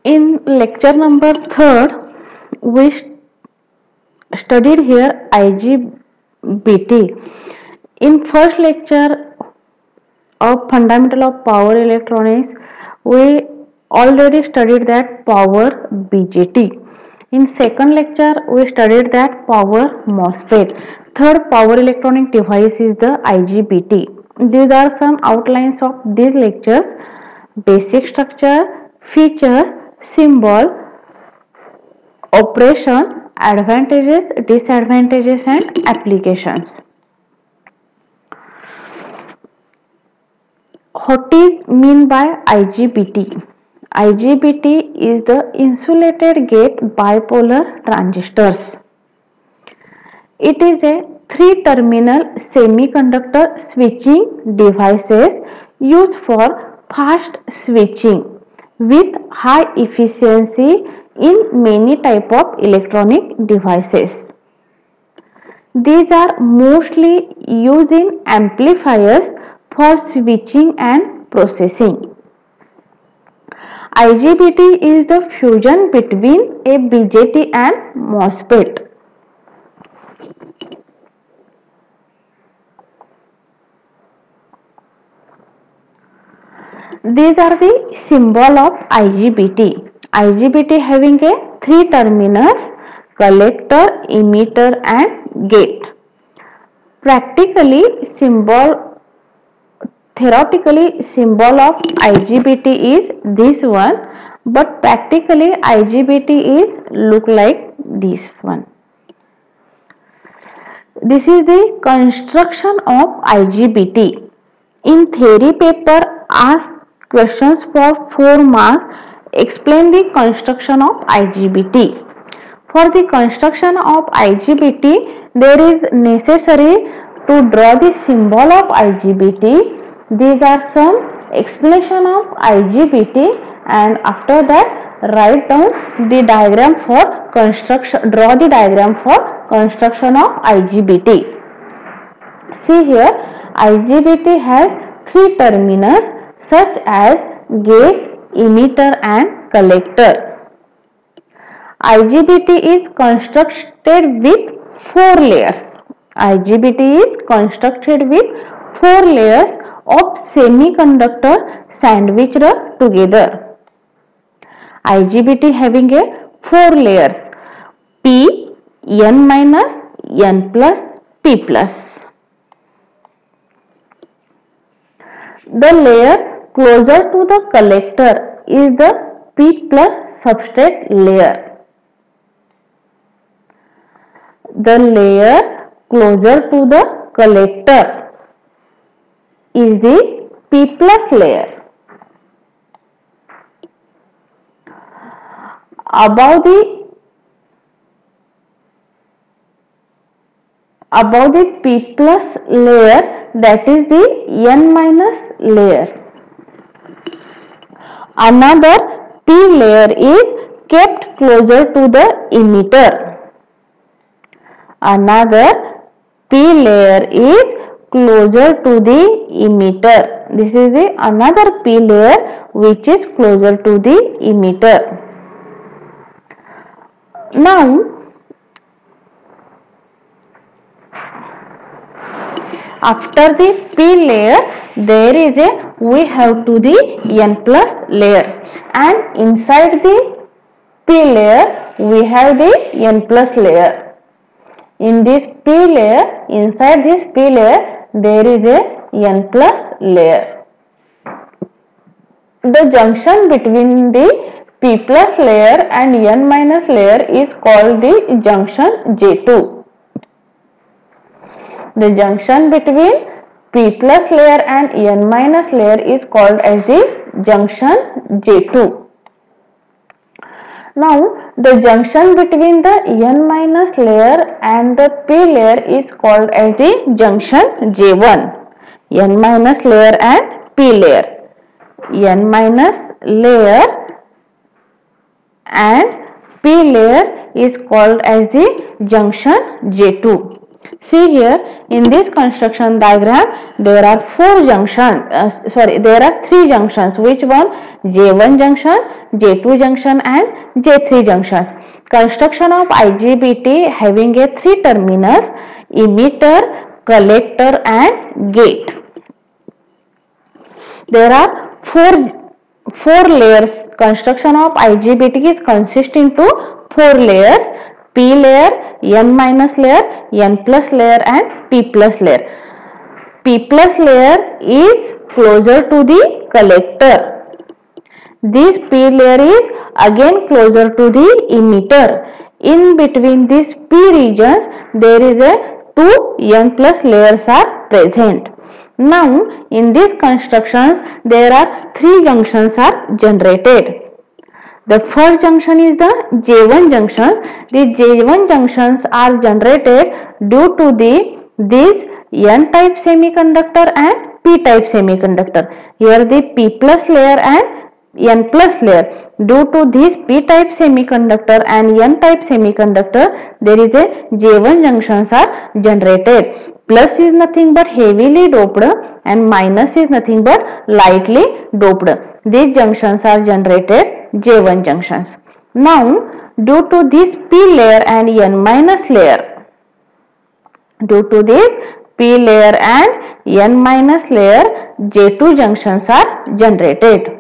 In lecture number 3rd, we studied here IGBT. In first lecture of Fundamental of Power Electronics, we already studied that power BJT. In second lecture, we studied that power MOSFET. Third power electronic device is the IGBT. These are some outlines of these lectures: basic structure, features, symbol, operation, advantages, disadvantages and applications. What is mean by IGBT? IGBT is the insulated gate bipolar transistors. It is a three-terminal semiconductor switching devices used for fast switching with high efficiency in many type of electronic devices. These are mostly used in amplifiers for switching and processing. IGBT is the fusion between a BJT and MOSFET. These are the symbol of IGBT. IGBT having a three terminals: collector, emitter and gate. Theoretically symbol of IGBT is this one, but practically IGBT is look like this one. This is the construction of IGBT. In theory paper, ask questions for 4 marks. Explain the construction of IGBT. For the construction of IGBT, there is necessary to draw the symbol of IGBT. These are some explanation of IGBT, and after that write down the diagram for construction. Draw the diagram for construction of IGBT. See here, IGBT has three terminals such as gate, emitter and collector. IGBT is constructed with 4 layers. IGBT is constructed with 4 layers of semiconductor sandwiched together. IGBT having a 4 layers: P, N minus, N plus, P plus. The layer closer to the collector is the P plus substrate layer. The layer closer to the collector is the P plus layer. Above the P plus layer, that is the N minus layer. Another P layer is kept closer to the emitter. Another P layer is closer to the emitter. This is the another P layer which is closer to the emitter. Now, after the P layer, we have to the N plus layer, and inside the P layer we have the N plus layer. In this P layer, inside this P layer, there is a N plus layer. The junction between the P plus layer and N minus layer is called the junction J2. The junction between P plus layer and N minus layer is called as the junction J2. Now, the junction between the N minus layer and the P layer is called as the junction J1. N minus layer and P layer. N minus layer and P layer is called as the junction J2. See here, in this construction diagram, there are 4 junctions. There are 3 junctions. Which one? J1 junction, J2 junction and J3 junctions. Construction of IGBT having a 3 terminals: emitter, collector and gate. There are four layers. Construction of IGBT is consist into 4 layers: P layer, N minus layer, N plus layer and P plus layer. P plus layer is closer to the collector. This P layer is again closer to the emitter. In between these P regions there is a 2 N plus layers are present. Now in these constructions there are 3 junctions are generated. The first junction is the J1 junctions. The J1 junctions are generated due to these N-type semiconductor and P-type semiconductor. Here the P plus layer and N plus layer. Due to this P-type semiconductor and N-type semiconductor, there is a J1 junctions are generated. Plus is nothing but heavily doped and minus is nothing but lightly doped. These junctions are generated J1 junctions. Now due to this P layer and N minus layer, due to this P layer and N minus layer, J2 junctions are generated.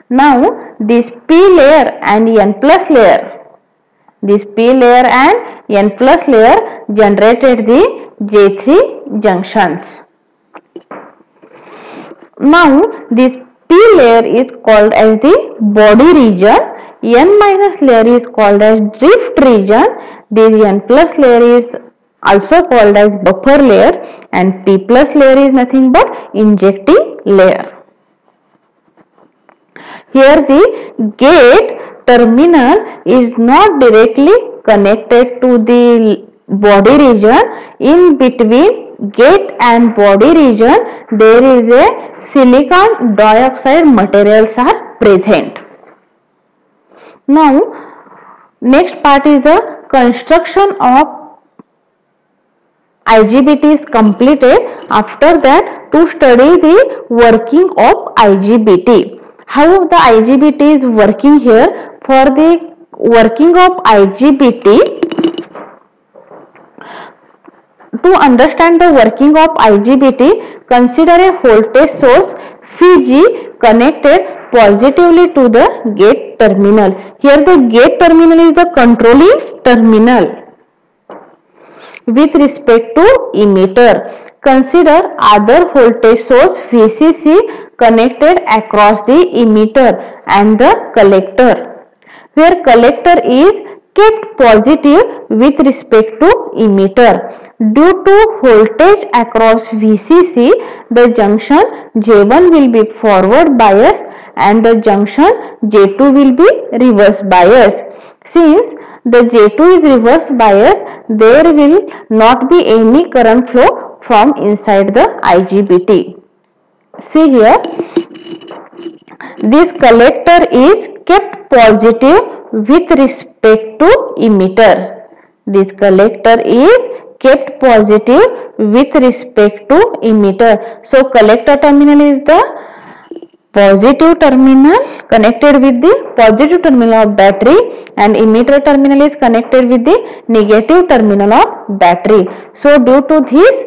Now this P layer and N plus layer, this P layer and N plus layer generated the J3 junctions. Now this P layer is called as the body region, N minus layer is called as drift region, this N plus layer is also called as buffer layer and P plus layer is nothing but injecting layer. Here the gate terminal is not directly connected to the body region. In between gate and body region there is a silicon dioxide materials are present. Now next part is the construction of IGBT is completed. After that, to study the working of IGBT. How the IGBT is working here? For the working of IGBT, to understand the working of IGBT, consider a voltage source Pg connected positively to the gate terminal. Here the gate terminal is the controlling terminal with respect to emitter. Consider other voltage source VCC connected across the emitter and the collector, where collector is kept positive with respect to emitter. Due to voltage across VCC, the junction J1 will be forward bias and the junction J2 will be reverse bias. Since the J2 is reverse bias, there will not be any current flow from inside the IGBT. See here, this collector is kept positive with respect to emitter. This collector is kept positive with respect to emitter. So collector terminal is the positive terminal connected with the positive terminal of battery and emitter terminal is connected with the negative terminal of battery. So due to this,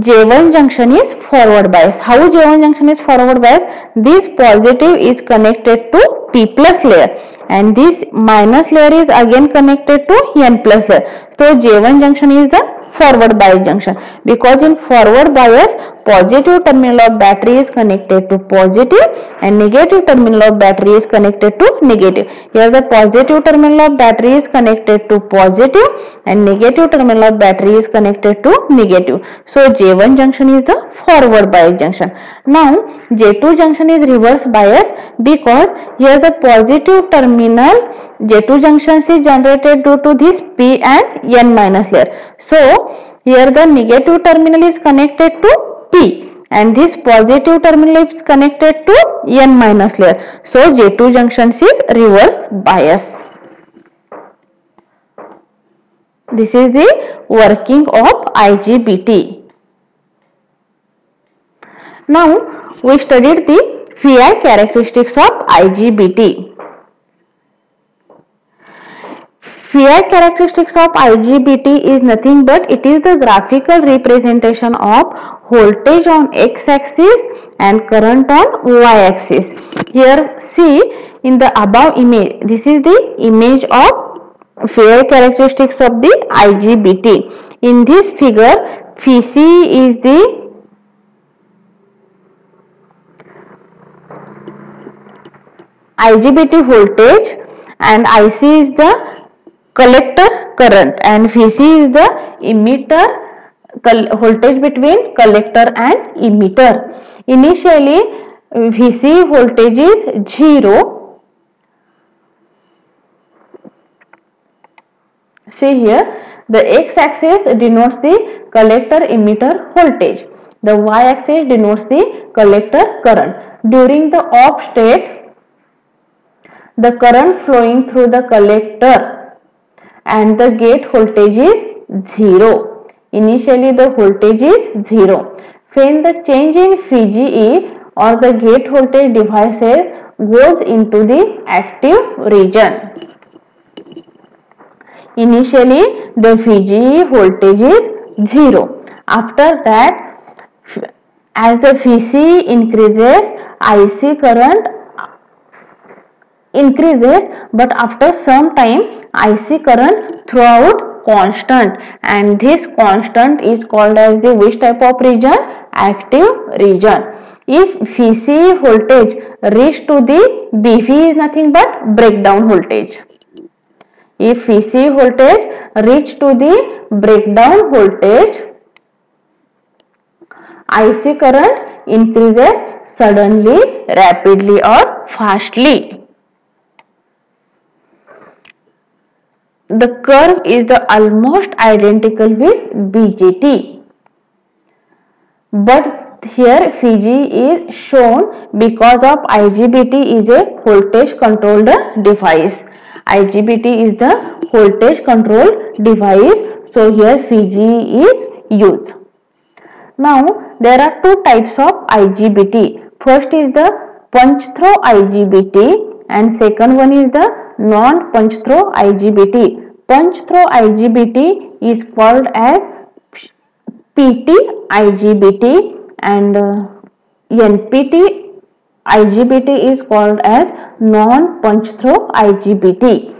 J1 junction is forward bias. How J1 junction is forward bias? This positive is connected to P plus layer and this minus layer is again connected to N plus layer. So J1 junction is the forward bias junction, because in forward bias positive terminal of battery is connected to positive and negative terminal of battery is connected to negative. Here the positive terminal of battery is connected to positive and negative terminal of battery is connected to negative. So J1 junction is the forward bias junction. Now J2 junction is reverse bias, because here the positive terminal J2 junction is generated due to this P and N minus layer. So here the negative terminal is connected to P and this positive terminal is connected to N minus layer. So J2 junction is reverse bias. This is the working of IGBT. Now we studied the VI characteristics of IGBT. Fear characteristics of IGBT is nothing but it is the graphical representation of voltage on x-axis and current on y-axis. Here see in the above image, this is the image of fear characteristics of the IGBT. In this figure, Vc is the IGBT voltage and IC is the collector current and Vc is the emitter voltage between collector and emitter. Initially Vc voltage is 0. See here, the x-axis denotes the collector emitter voltage. The y-axis denotes the collector current. During the off state, the current flowing through the collector and the gate voltage is 0. Initially the voltage is 0. When the change in VGE or the gate voltage devices goes into the active region. Initially the VGE voltage is 0. After that, as the Vc increases, IC current increases, but after some time IC current throughout constant, and this constant is called as the which type of region? Active region. If Vc voltage reach to the BV is nothing but breakdown voltage. If Vc voltage reach to the breakdown voltage, IC current increases suddenly, rapidly or fastly. The curve is the almost identical with BJT, but here Vg is shown because of IGBT is a voltage controlled device. IGBT is the voltage controlled device, so here Vg is used. Now there are two types of IGBT. First is the punch through IGBT and second one is the non-punch through IGBT. Punch through IGBT is called as PT IGBT and NPT IGBT is called as non-punch through IGBT.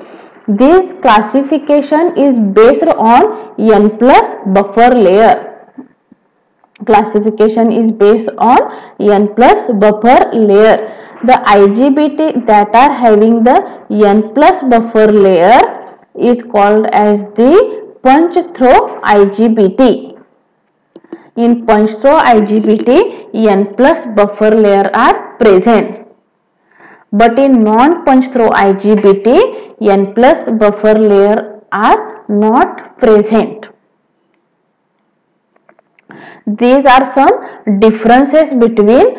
This classification is based on N plus buffer layer. Classification is based on N plus buffer layer. The IGBT that are having the N plus buffer layer is called as the punch through IGBT. In punch through IGBT, N plus buffer layer are present. But in non-punch through IGBT, N plus buffer layer are not present. These are some differences between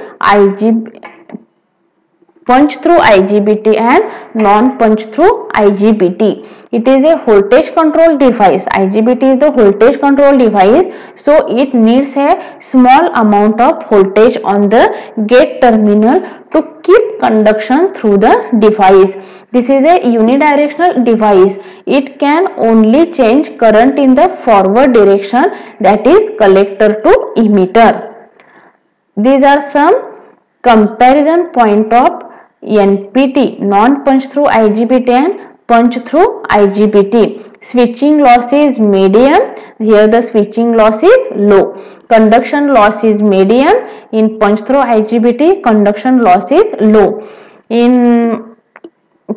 punch through IGBT and non-punch through IGBT. It is a voltage control device. IGBT is the voltage control device, so it needs a small amount of voltage on the gate terminal to keep conduction through the device. This is a unidirectional device. It can only change current in the forward direction, that is collector to emitter. These are some comparison point of NPT, non-punch through IGBT and punch through IGBT. Switching loss is medium. Here the switching loss is low. Conduction loss is medium. In punch through IGBT, conduction loss is low. In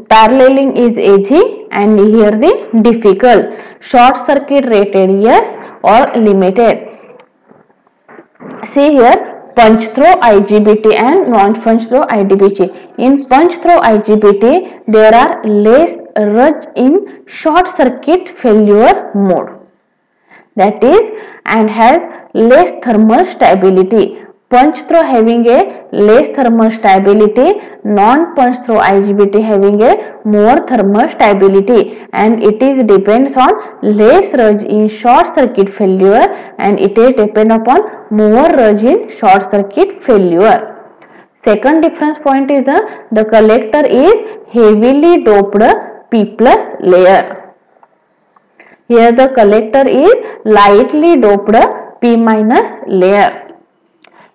paralleling is easy and here the difficult. Short circuit rated, yes, or limited. See here, punch through IGBT and non-punch through IGBT. In punch through IGBT, there are less rush in short circuit failure mode, that is, and has less thermal stability. Punch through having a less thermal stability, non-punch through IGBT having a more thermal stability, and it is depends on less rush in short circuit failure and it is depend upon more rush in short circuit failure. Second difference point is the collector is heavily doped P plus layer. Here the collector is lightly doped P- layer.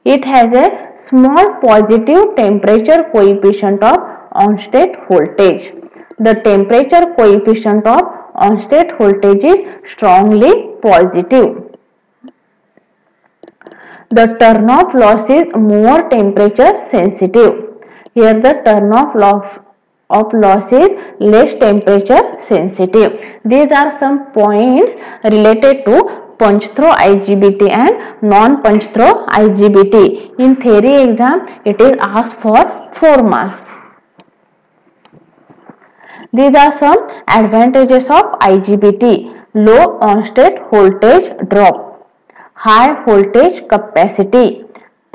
It has a small positive temperature coefficient of on-state voltage. The temperature coefficient of on-state voltage is strongly positive. The turn-off loss is more temperature sensitive. Here the turn-off loss is less temperature sensitive. These are some points related to punch through IGBT and non-punch through IGBT. In theory exam, it is asked for 4 marks. These are some advantages of IGBT. Low on-state voltage drop, high voltage capacity,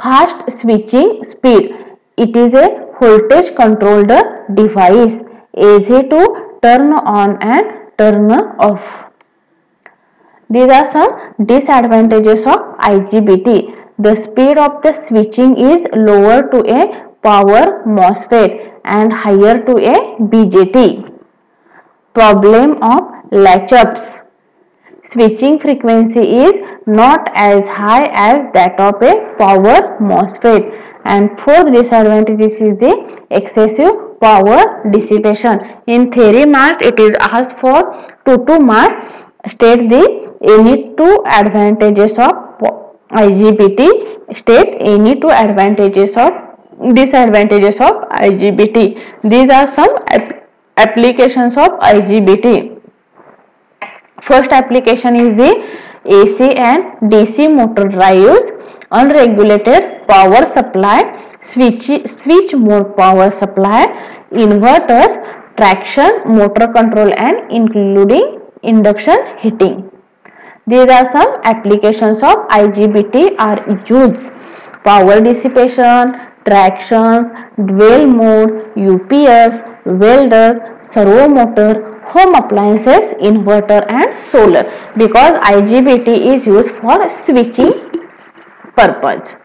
fast switching speed. It is a voltage controlled device, easy to turn on and turn off. These are some disadvantages of IGBT. The speed of the switching is lower to a power MOSFET and higher to a BJT. Problem of latch-ups. Switching frequency is not as high as that of a power MOSFET. And fourth disadvantage is the excessive power dissipation. In theory marks, it is asked for 2 marks. State the any 2 advantages of IGBT. State any 2 advantages of disadvantages of IGBT. These are some applications of IGBT. First application is the AC and DC motor drives, unregulated power supply, switch mode power supply, inverters, traction motor control and including induction heating. These are some applications of IGBT are used: power dissipation, tractions, dual mode, UPS, welders, servo motor, home appliances, inverter and solar, because IGBT is used for switching purpose.